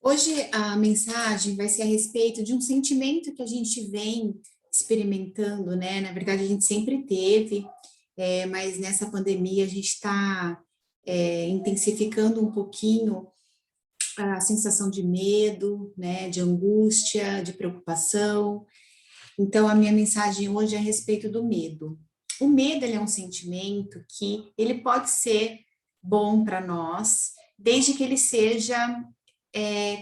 Hoje a mensagem vai ser a respeito de um sentimento que a gente vem experimentando, né? Na verdade, a gente sempre teve, mas nessa pandemia a gente está intensificando um pouquinho a sensação de medo, né? De angústia, de preocupação. Então, a minha mensagem hoje é a respeito do medo. O medo, ele é um sentimento que ele pode ser bom para nós, desde que ele seja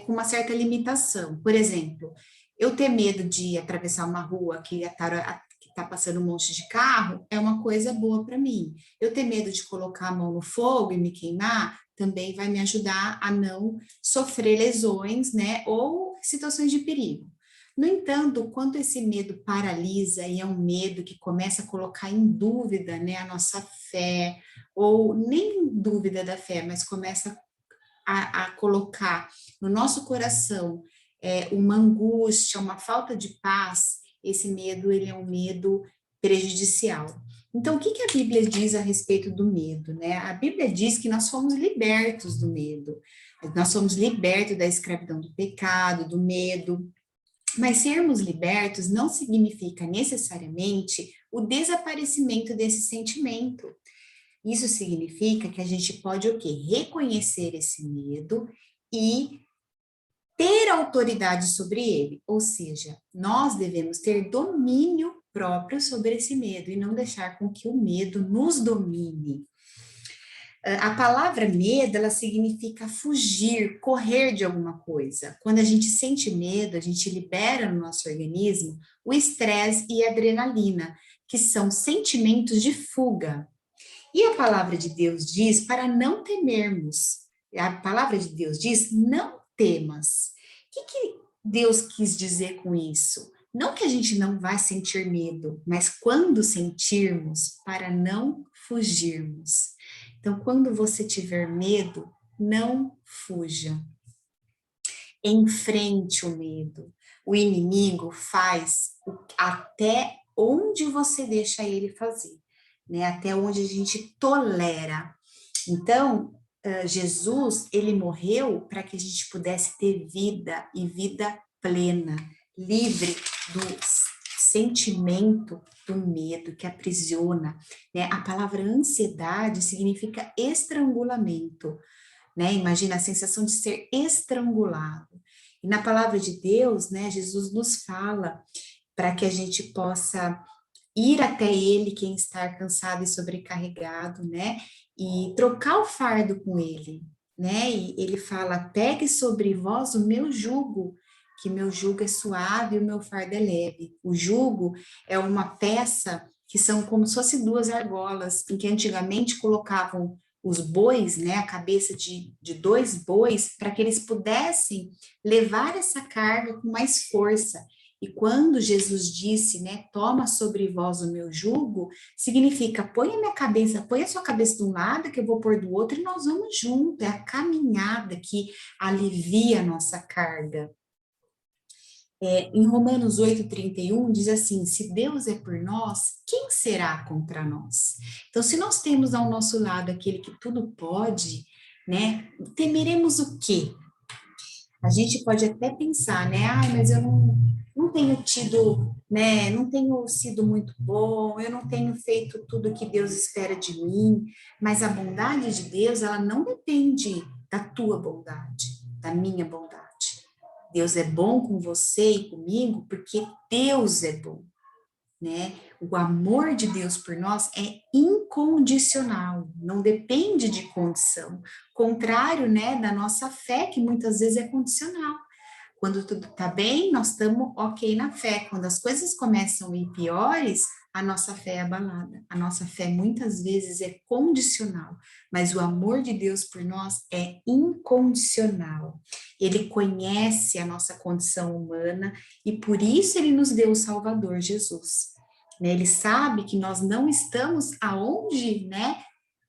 com uma certa limitação. Por exemplo, eu ter medo de atravessar uma rua que está passando um monte de carro é uma coisa boa para mim. Eu ter medo de colocar a mão no fogo e me queimar também vai me ajudar a não sofrer lesões, né, ou situações de perigo. No entanto, quando esse medo paralisa e é um medo que começa a colocar em dúvida, né, a nossa fé, ou nem em dúvida da fé, mas começa a colocar no nosso coração uma angústia, uma falta de paz, esse medo, ele é um medo prejudicial. Então, o que, que a Bíblia diz a respeito do medo, né? A Bíblia diz que nós fomos libertos do medo, nós somos libertos da escravidão do pecado, do medo, mas sermos libertos não significa necessariamente o desaparecimento desse sentimento. Isso significa que a gente pode o quê? Reconhecer esse medo e ter autoridade sobre ele. Ou seja, nós devemos ter domínio próprio sobre esse medo e não deixar com que o medo nos domine. A palavra medo, ela significa fugir, correr de alguma coisa. Quando a gente sente medo, a gente libera no nosso organismo o estresse e a adrenalina, que são sentimentos de fuga. E a palavra de Deus diz para não temermos. A palavra de Deus diz: não temas. O que Deus quis dizer com isso? Não que a gente não vai sentir medo, mas quando sentirmos, para não fugirmos. Então, quando você tiver medo, não fuja. Enfrente o medo. O inimigo faz até onde você deixa ele fazer, né? Até onde a gente tolera. Então, Jesus, ele morreu para que a gente pudesse ter vida e vida plena, livre do sentimento do medo que aprisiona, né? A palavra ansiedade significa estrangulamento, né? Imagina a sensação de ser estrangulado. E na palavra de Deus, né, Jesus nos fala para que a gente possa ir até ele, quem está cansado e sobrecarregado, né? E trocar o fardo com ele, né? E ele fala: pegue sobre vós o meu jugo, que meu jugo é suave e o meu fardo é leve. O jugo é uma peça que são como se fossem duas argolas, em que antigamente colocavam os bois, né, a cabeça de dois bois, para que eles pudessem levar essa carga com mais força. E quando Jesus disse, né, toma sobre vós o meu jugo, significa, põe a minha cabeça, põe a sua cabeça de um lado, que eu vou pôr do outro, e nós vamos junto. É a caminhada que alivia a nossa carga. Em Romanos 8,31 diz assim: se Deus é por nós, quem será contra nós? Então, se nós temos ao nosso lado aquele que tudo pode, né, temeremos o quê? A gente pode até pensar, né? Ah, mas eu não tenho tido, né? Não tenho sido muito bom, eu não tenho feito tudo que Deus espera de mim. Mas a bondade de Deus, ela não depende da tua bondade, da minha bondade. Deus é bom com você e comigo porque Deus é bom, né? O amor de Deus por nós é incondicional, não depende de condição. Contrário, né, da nossa fé, que muitas vezes é condicional. Quando tudo tá bem, nós estamos ok na fé. Quando as coisas começam a ir piores, a nossa fé é abalada. A nossa fé muitas vezes é condicional, mas o amor de Deus por nós é incondicional. Ele conhece a nossa condição humana e por isso ele nos deu o Salvador, Jesus. Né? Ele sabe que nós não estamos aonde, né,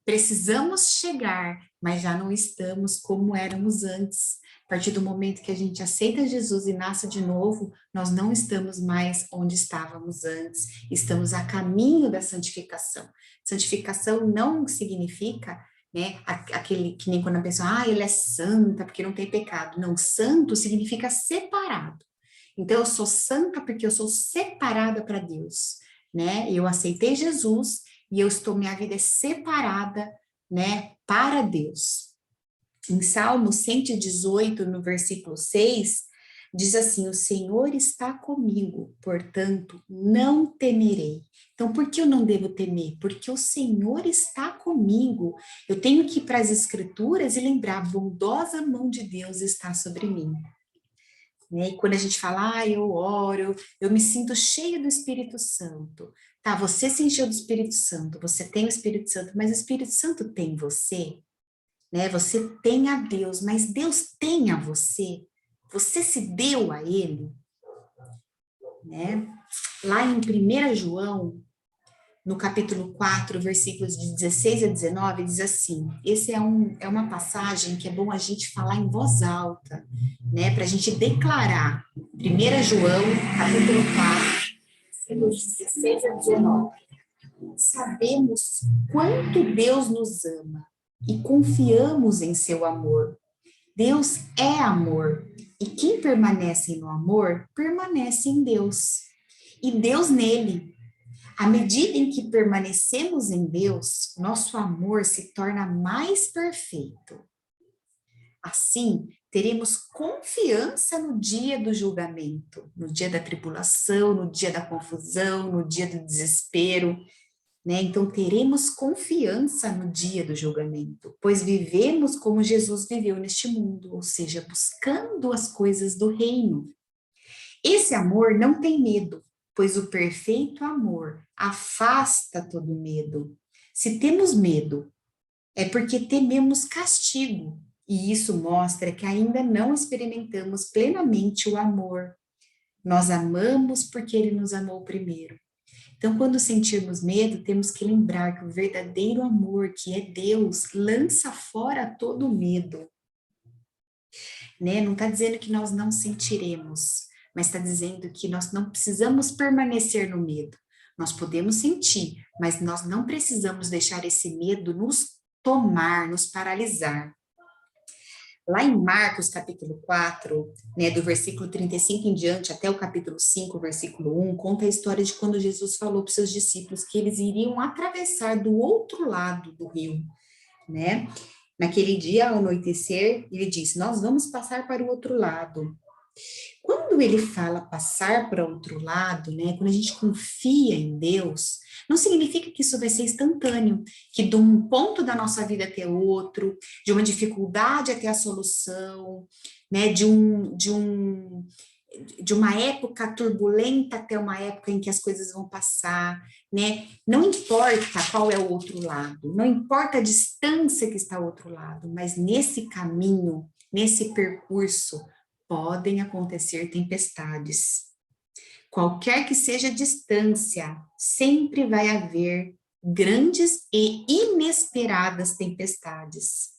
precisamos chegar, mas já não estamos como éramos antes. A partir do momento que a gente aceita Jesus e nasce de novo, nós não estamos mais onde estávamos antes, estamos a caminho da santificação. Santificação não significa né? Aquele que nem quando a pessoa, ela é santa porque não tem pecado. Não, santo significa separado. Então, eu sou santa porque eu sou separada para Deus, né? Eu aceitei Jesus e eu estou, minha vida é separada, né, para Deus. Em Salmo 118, no versículo 6, diz assim: o Senhor está comigo, portanto, não temerei. Então, por que eu não devo temer? Porque o Senhor está comigo. Eu tenho que ir para as Escrituras e lembrar: a bondosa mão de Deus está sobre mim. Né? E quando a gente fala, eu oro, eu me sinto cheia do Espírito Santo. Tá, você se encheu do Espírito Santo, você tem o Espírito Santo, mas o Espírito Santo tem você? Né? Você tem a Deus, mas Deus tem a você. Você se deu a Ele, né? Lá em 1 João, no capítulo 4, versículos de 16 a 19, diz assim, esse é uma passagem que é bom a gente falar em voz alta, né? Para a gente declarar. 1 João, capítulo 4, versículos 16 a 19. Sabemos quanto Deus nos ama e confiamos em seu amor. Deus é amor, e quem permanece no amor, permanece em Deus, e Deus nele. À medida em que permanecemos em Deus, nosso amor se torna mais perfeito. Assim, teremos confiança no dia do julgamento, no dia da tribulação, no dia da confusão, no dia do desespero, né? Então, teremos confiança no dia do julgamento, pois vivemos como Jesus viveu neste mundo, ou seja, buscando as coisas do reino. Esse amor não tem medo, pois o perfeito amor afasta todo medo. Se temos medo, é porque tememos castigo, e isso mostra que ainda não experimentamos plenamente o amor. Nós amamos porque ele nos amou primeiro. Então, quando sentirmos medo, temos que lembrar que o verdadeiro amor, que é Deus, lança fora todo medo, né? Não está dizendo que nós não sentiremos, mas está dizendo que nós não precisamos permanecer no medo. Nós podemos sentir, mas nós não precisamos deixar esse medo nos tomar, nos paralisar. Lá em Marcos, capítulo 4, né, do versículo 35 em diante, até o capítulo 5, versículo 1, conta a história de quando Jesus falou para os seus discípulos que eles iriam atravessar do outro lado do rio, né? Naquele dia, ao anoitecer, ele disse, nós vamos passar para o outro lado. Quando ele fala passar para outro lado, né, quando a gente confia em Deus, não significa que isso vai ser instantâneo, que de um ponto da nossa vida até outro, de uma dificuldade até a solução, né, de uma época turbulenta até uma época em que as coisas vão passar, né? Não importa qual é o outro lado, não importa a distância que está ao outro lado, mas nesse caminho, nesse percurso, podem acontecer tempestades. Qualquer que seja a distância, sempre vai haver grandes e inesperadas tempestades.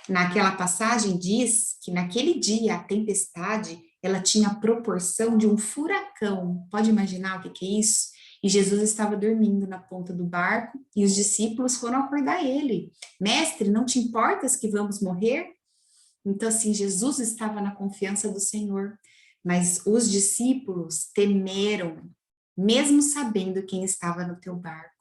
Naquela passagem diz que naquele dia a tempestade, ela tinha a proporção de um furacão. Pode imaginar o que é isso? E Jesus estava dormindo na ponta do barco e os discípulos foram acordar ele. Mestre, não te importas que vamos morrer? Então, assim, Jesus estava na confiança do Senhor, mas os discípulos temeram, mesmo sabendo quem estava no teu barco.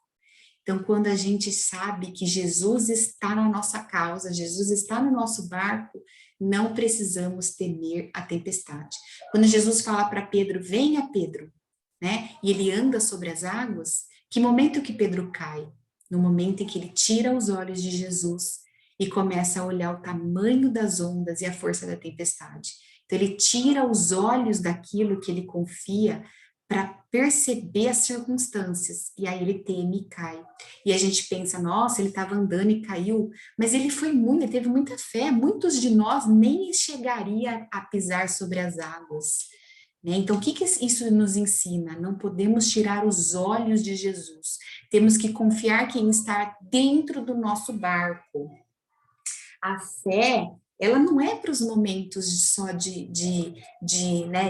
Então, quando a gente sabe que Jesus está na nossa causa, Jesus está no nosso barco, não precisamos temer a tempestade. Quando Jesus fala para Pedro, venha Pedro, né? E ele anda sobre as águas, que momento que Pedro cai? No momento em que ele tira os olhos de Jesus e começa a olhar o tamanho das ondas e a força da tempestade. Então, ele tira os olhos daquilo que ele confia para perceber as circunstâncias, e aí ele teme e cai. E a gente pensa, nossa, ele estava andando e caiu, mas ele ele teve muita fé, muitos de nós nem chegaria a pisar sobre as águas. Né? Então, o que isso nos ensina? Não podemos tirar os olhos de Jesus, temos que confiar que ele está dentro do nosso barco. A fé, ela não é para os momentos só né,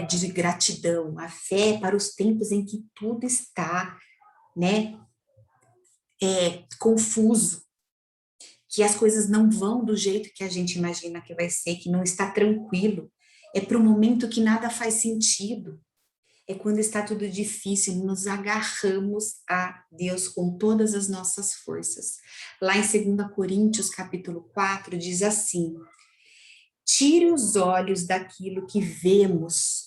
de gratidão. A fé é para os tempos em que tudo está, né, confuso. que as coisas não vão do jeito que a gente imagina que vai ser, que não está tranquilo. É para o momento que nada faz sentido. É quando está tudo difícil, nos agarramos a Deus com todas as nossas forças. Lá em 2 Coríntios, capítulo 4, diz assim: tire os olhos daquilo que vemos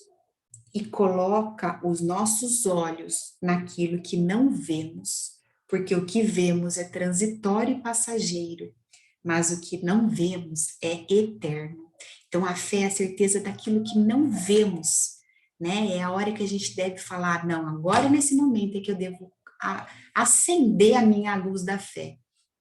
e coloca os nossos olhos naquilo que não vemos, porque o que vemos é transitório e passageiro, mas o que não vemos é eterno. Então, a fé é a certeza daquilo que não vemos, né? É a hora que a gente deve falar, não, agora nesse momento é que eu devo acender a minha luz da fé,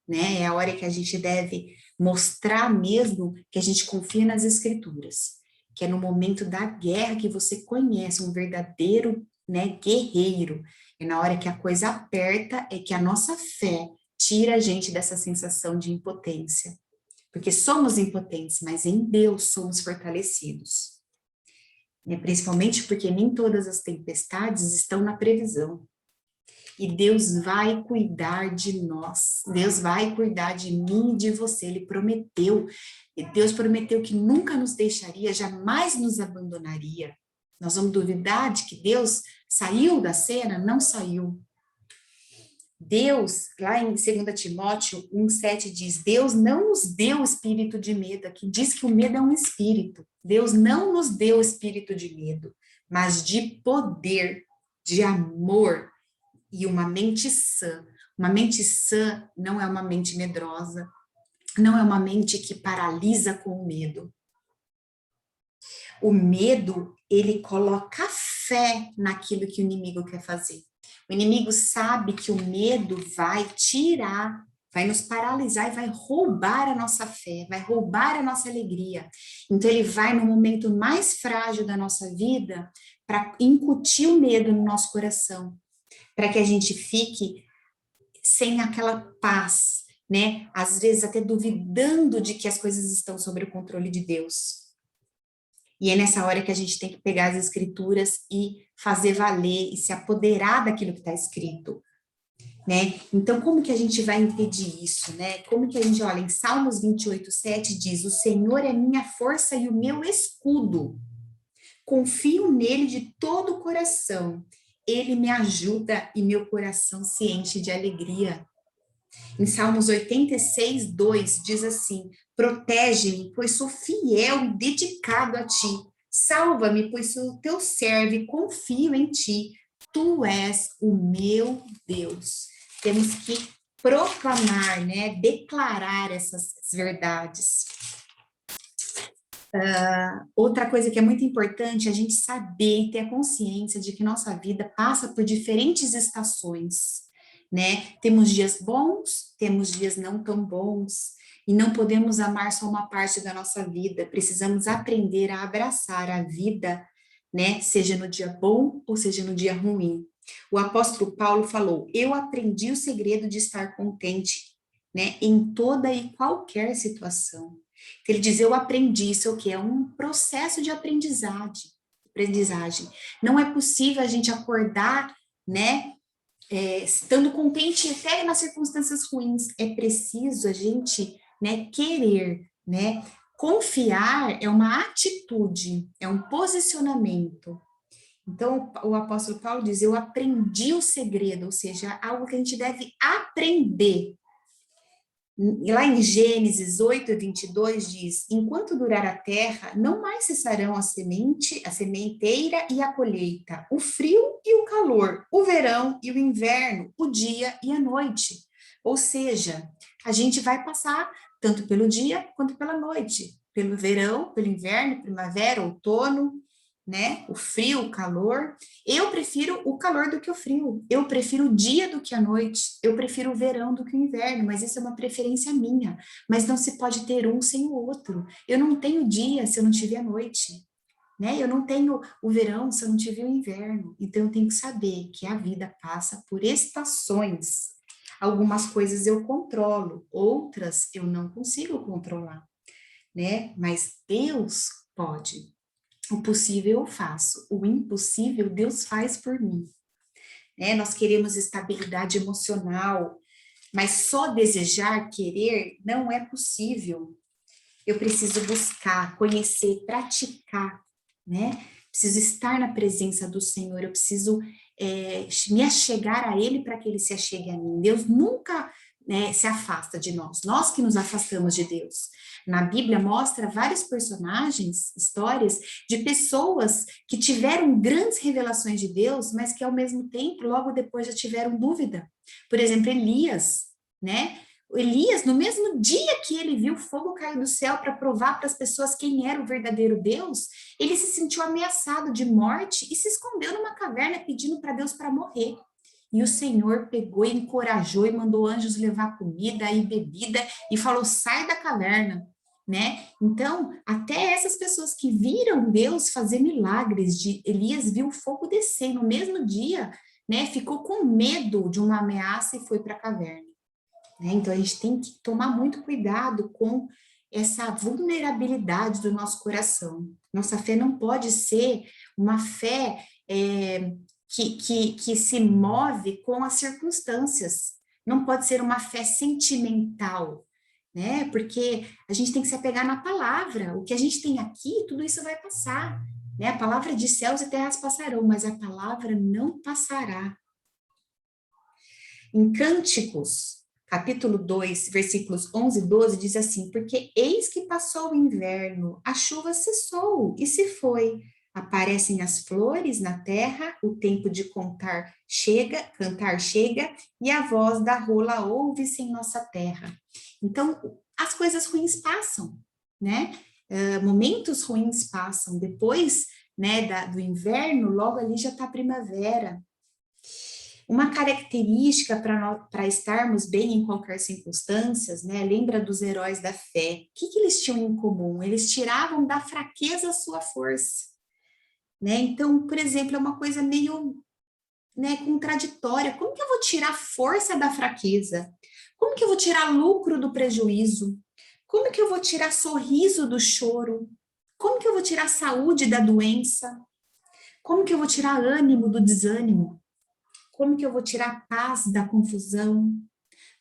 né? É a hora que a gente deve mostrar mesmo que a gente confia nas escrituras, que é no momento da guerra que você conhece um verdadeiro, né, guerreiro. É na hora que a coisa aperta, é que a nossa fé tira a gente dessa sensação de impotência. Porque somos impotentes, mas em Deus somos fortalecidos. Principalmente porque nem todas as tempestades estão na previsão. E Deus vai cuidar de nós, Deus vai cuidar de mim e de você, Ele prometeu, e Deus prometeu que nunca nos deixaria, jamais nos abandonaria. Nós vamos duvidar de que Deus saiu da cena? Não saiu. Deus, lá em 2 Timóteo 1,7 diz, Deus não nos deu espírito de medo, aqui diz que o medo é um espírito. Deus não nos deu espírito de medo, mas de poder, de amor, e uma mente sã. Uma mente sã não é uma mente medrosa, não é uma mente que paralisa com o medo. O medo, ele coloca fé naquilo que o inimigo quer fazer. O inimigo sabe que o medo vai tirar, vai nos paralisar e vai roubar a nossa fé, vai roubar a nossa alegria. Então, ele vai no momento mais frágil da nossa vida para incutir o medo no nosso coração, para que a gente fique sem aquela paz, né? Às vezes até duvidando de que as coisas estão sob o controle de Deus. E é nessa hora que a gente tem que pegar as escrituras e fazer valer e se apoderar daquilo que está escrito, né? Então, como que a gente vai impedir isso, né? Como que a gente, olha, em Salmos 28:7 diz, o Senhor é minha força e o meu escudo. Confio nele de todo o coração. Ele me ajuda e meu coração se enche de alegria. Em Salmos 86:2 diz assim, protege-me, pois sou fiel e dedicado a ti. Salva-me, pois sou teu servo e confio em ti. Tu és o meu Deus. Temos que proclamar, né, declarar essas verdades. Outra coisa que é muito importante é a gente saber, ter a consciência de que nossa vida passa por diferentes estações, né? Temos dias bons, temos dias não tão bons, e não podemos amar só uma parte da nossa vida, precisamos aprender a abraçar a vida, né? Seja no dia bom ou seja no dia ruim. O apóstolo Paulo falou: eu aprendi o segredo de estar contente, né? Em toda e qualquer situação. Ele diz, eu aprendi, isso é o que? É um processo de aprendizagem. Não é possível a gente acordar, né, estando contente até nas circunstâncias ruins. É preciso a gente, né, querer, né? Confiar é uma atitude, é um posicionamento. Então, o apóstolo Paulo diz, eu aprendi o segredo, ou seja, algo que a gente deve aprender. E lá em Gênesis 8:22 diz, enquanto durar a terra, não mais cessarão a semente, a sementeira e a colheita, o frio e o calor, o verão e o inverno, o dia e a noite. Ou seja, a gente vai passar tanto pelo dia quanto pela noite, pelo verão, pelo inverno, primavera, outono, né? O frio, o calor. Eu prefiro o calor do que o frio. Eu prefiro o dia do que a noite. Eu prefiro o verão do que o inverno, mas isso é uma preferência minha. Mas não se pode ter um sem o outro. Eu não tenho dia se eu não tiver a noite, né? Eu não tenho o verão se eu não tiver o inverno. Então eu tenho que saber que a vida passa por estações. Algumas coisas eu controlo, outras eu não consigo controlar, né? Mas Deus pode. O possível eu faço, o impossível Deus faz por mim. Né? Nós queremos estabilidade emocional, Mas só desejar, querer, não é possível. Eu preciso buscar, conhecer, praticar, né? Preciso estar na presença do Senhor, eu preciso me achegar a Ele para que Ele se achegue a mim. Deus nunca, né, se afasta de nós que nos afastamos de Deus. Na Bíblia mostra vários personagens, histórias de pessoas que tiveram grandes revelações de Deus, mas que ao mesmo tempo, logo depois já tiveram dúvida. Por exemplo, Elias, né? Elias, no mesmo dia que ele viu fogo cair do céu para provar para as pessoas quem era o verdadeiro Deus, ele se sentiu ameaçado de morte e se escondeu numa caverna pedindo para Deus para morrer. E o Senhor pegou e encorajou e mandou anjos levar comida e bebida e falou: sai da caverna, né? Então, até essas pessoas que viram Deus fazer milagres, de Elias viu o fogo descer no mesmo dia, né? Ficou com medo de uma ameaça e foi para a caverna. Né? Então, a gente tem que tomar muito cuidado com essa vulnerabilidade do nosso coração. Nossa fé não pode ser uma fé que se move com as circunstâncias. Não pode ser uma fé sentimental, né? Porque a gente tem que se apegar na palavra. O que a gente tem aqui, tudo isso vai passar. Né? A palavra de céus e terras passarão, mas a palavra não passará. Em Cânticos, capítulo 2, versículos 11 e 12, diz assim: porque eis que passou o inverno, a chuva cessou e se foi. Aparecem as flores na terra, o tempo de cantar chega, e a voz da rola ouve-se em nossa terra. Então, as coisas ruins passam, né? Momentos ruins passam. Depois, né, do inverno, logo ali já está a primavera. Uma característica para estarmos bem em qualquer circunstância, né? Lembra dos heróis da fé. O que eles tinham em comum? Eles tiravam da fraqueza a sua força, né? Então, por exemplo, é uma coisa meio, né, contraditória. Como que eu vou tirar força da fraqueza? Como que eu vou tirar lucro do prejuízo? Como que eu vou tirar sorriso do choro? Como que eu vou tirar saúde da doença? Como que eu vou tirar ânimo do desânimo? Como que eu vou tirar paz da confusão?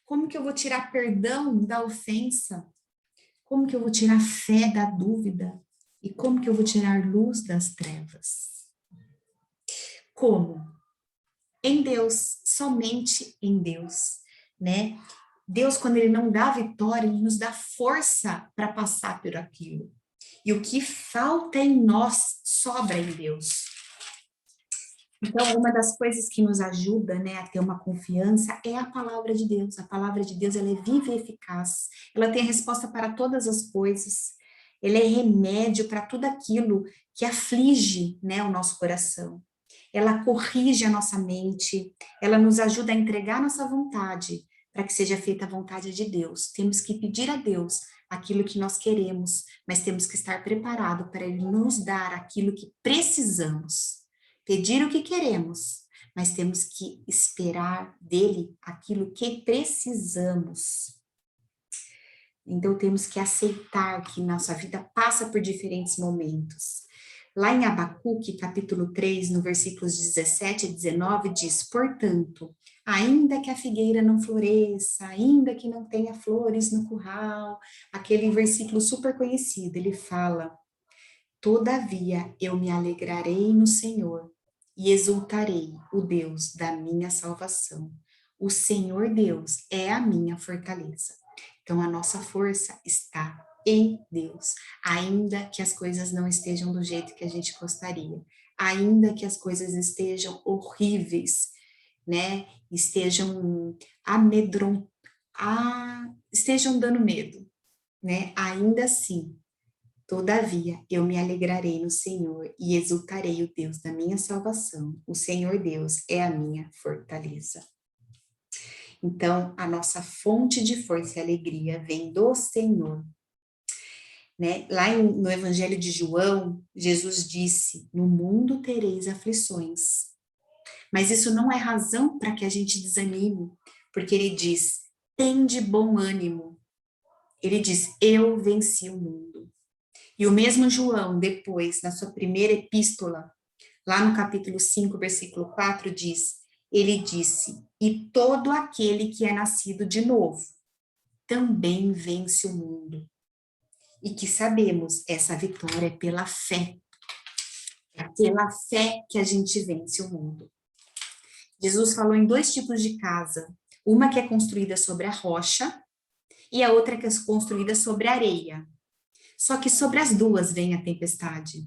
Como que eu vou tirar perdão da ofensa? Como que eu vou tirar fé da dúvida? E como que eu vou tirar luz das trevas? Como? Em Deus, somente em Deus, né? Deus, quando Ele não dá vitória, Ele nos dá força para passar por aquilo. E o que falta em nós sobra em Deus. Então, uma das coisas que nos ajuda, né, a ter uma confiança é a palavra de Deus. A palavra de Deus, ela é viva e eficaz. Ela tem a resposta para todas as coisas. Ela é remédio para tudo aquilo que aflige, né, o nosso coração. Ela corrige a nossa mente. Ela nos ajuda a entregar nossa vontade para que seja feita a vontade de Deus. Temos que pedir a Deus aquilo que nós queremos, mas temos que estar preparado para Ele nos dar aquilo que precisamos. Pedir o que queremos, mas temos que esperar dele aquilo que precisamos. Então, temos que aceitar que nossa vida passa por diferentes momentos. Lá em Abacuque, capítulo 3, no versículos 17 a 19, diz: portanto, ainda que a figueira não floresça, ainda que não tenha flores no curral, aquele versículo super conhecido, ele fala: todavia eu me alegrarei no Senhor e exultarei o Deus da minha salvação. O Senhor Deus é a minha fortaleza. Então, a nossa força está em Deus, ainda que as coisas não estejam do jeito que a gente gostaria, ainda que as coisas estejam horríveis, né? Estejam estejam dando medo, né? Ainda assim, todavia, eu me alegrarei no Senhor e exultarei o Deus da minha salvação. O Senhor Deus é a minha fortaleza. Então, a nossa fonte de força e alegria vem do Senhor. Né? Lá no Evangelho de João, Jesus disse: no mundo tereis aflições. Mas isso não é razão para que a gente desanime, porque ele diz: tende bom ânimo. Ele diz: eu venci o mundo. E o mesmo João, depois, na sua primeira epístola, lá no capítulo 5, versículo 4, diz: ele disse: e todo aquele que é nascido de novo também vence o mundo. E que sabemos, essa vitória é pela fé. É pela fé que a gente vence o mundo. Jesus falou em 2 tipos de casa. Uma que é construída sobre a rocha e a outra que é construída sobre a areia. Só que sobre as duas vem a tempestade.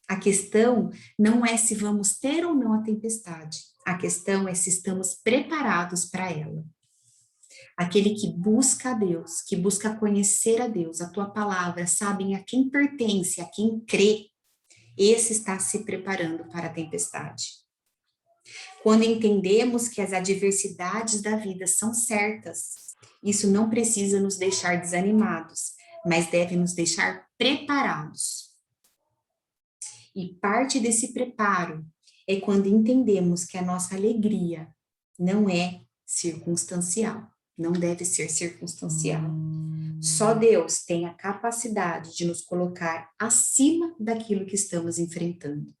A questão não é se vamos ter ou não a tempestade. A questão é se estamos preparados para ela. Aquele que busca a Deus, que busca conhecer a Deus, a tua palavra, sabem a quem pertence, a quem crê, esse está se preparando para a tempestade. Quando entendemos que as adversidades da vida são certas, isso não precisa nos deixar desanimados, mas deve nos deixar preparados. E parte desse preparo é quando entendemos que a nossa alegria não é circunstancial, não deve ser circunstancial. Só Deus tem a capacidade de nos colocar acima daquilo que estamos enfrentando.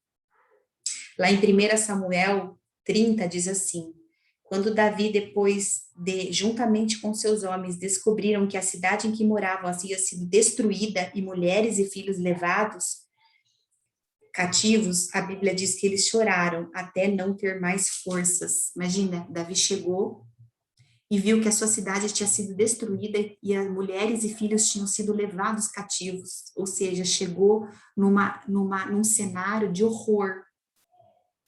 Lá em 1 Samuel 30 diz assim: quando Davi, depois de, juntamente com seus homens, descobriram que a cidade em que moravam havia sido destruída e mulheres e filhos levados cativos, a Bíblia diz que eles choraram até não ter mais forças. Imagina, Davi chegou e viu que a sua cidade tinha sido destruída e as mulheres e filhos tinham sido levados cativos, ou seja, chegou num cenário de horror,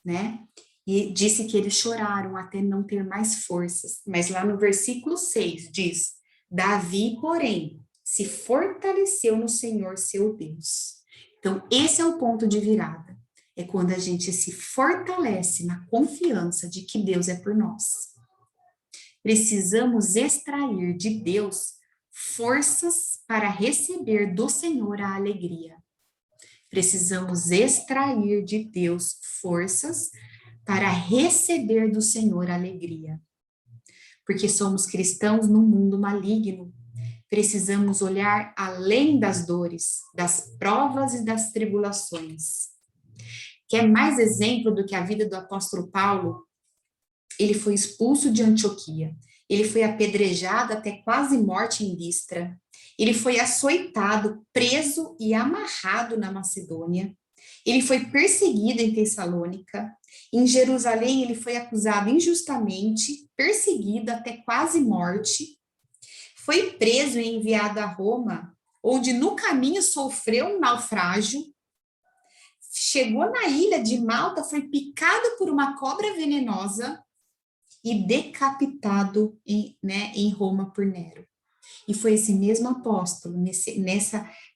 né? E disse que eles choraram até não ter mais forças. Mas lá no versículo 6 diz: Davi, porém, se fortaleceu no Senhor seu Deus. Então, esse é o ponto de virada. É quando a gente se fortalece na confiança de que Deus é por nós. Precisamos extrair de Deus forças para receber do Senhor a alegria. Precisamos extrair de Deus forças para receber do Senhor a alegria. Porque somos cristãos num mundo maligno. Precisamos olhar além das dores, das provas e das tribulações. Quer mais exemplo do que a vida do apóstolo Paulo? Ele foi expulso de Antioquia. Ele foi apedrejado até quase morte em Listra. Ele foi açoitado, preso e amarrado na Macedônia. Ele foi perseguido em Tessalônica. Em Jerusalém, ele foi acusado injustamente, perseguido até quase morte. Foi preso e enviado a Roma, onde no caminho sofreu um naufrágio. Chegou na ilha de Malta, foi picado por uma cobra venenosa e decapitado em Roma por Nero. E foi esse mesmo apóstolo,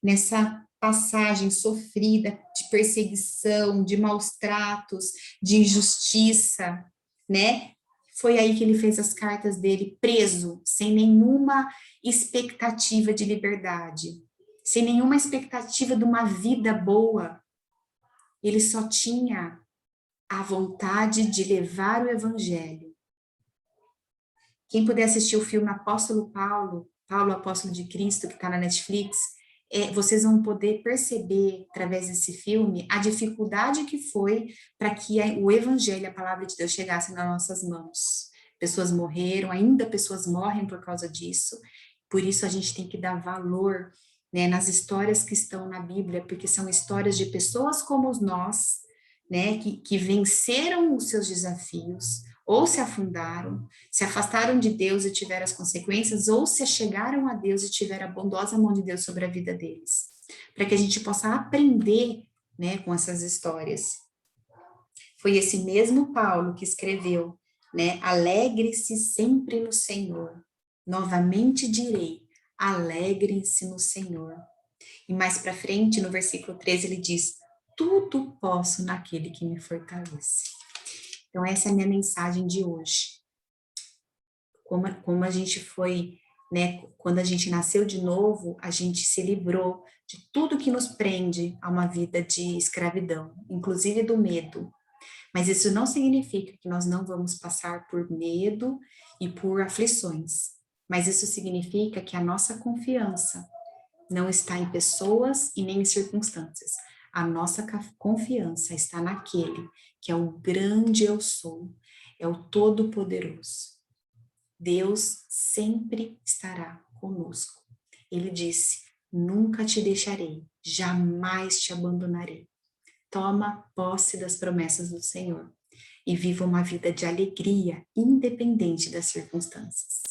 nessa passagem sofrida de perseguição, de maus tratos, de injustiça, né? Foi aí que ele fez as cartas dele preso, sem nenhuma expectativa de liberdade, sem nenhuma expectativa de uma vida boa. Ele só tinha a vontade de levar o evangelho. Quem puder assistir o filme Apóstolo Paulo, Paulo, Apóstolo de Cristo, que está na Netflix, vocês vão poder perceber, através desse filme, a dificuldade que foi para que o Evangelho, a palavra de Deus, chegasse nas nossas mãos. Pessoas morreram, ainda pessoas morrem por causa disso, por isso a gente tem que dar valor, né, nas histórias que estão na Bíblia, porque são histórias de pessoas como nós, né, que venceram os seus desafios, ou se afundaram, se afastaram de Deus e tiveram as consequências, ou se chegaram a Deus e tiveram a bondosa mão de Deus sobre a vida deles, para que a gente possa aprender, né, com essas histórias. Foi esse mesmo Paulo que escreveu, né, alegre-se sempre no Senhor, novamente direi, alegrem-se no Senhor. E mais para frente, no versículo 13, ele diz, tudo posso naquele que me fortalece. Então, essa é a minha mensagem de hoje. Como a gente foi, né, quando a gente nasceu de novo, a gente se livrou de tudo que nos prende a uma vida de escravidão, inclusive do medo. Mas isso não significa que nós não vamos passar por medo e por aflições. Mas isso significa que a nossa confiança não está em pessoas e nem em circunstâncias. A nossa confiança está naquele que é o grande eu sou, é o Todo-Poderoso. Deus sempre estará conosco. Ele disse: nunca te deixarei, jamais te abandonarei. Toma posse das promessas do Senhor e viva uma vida de alegria, independente das circunstâncias.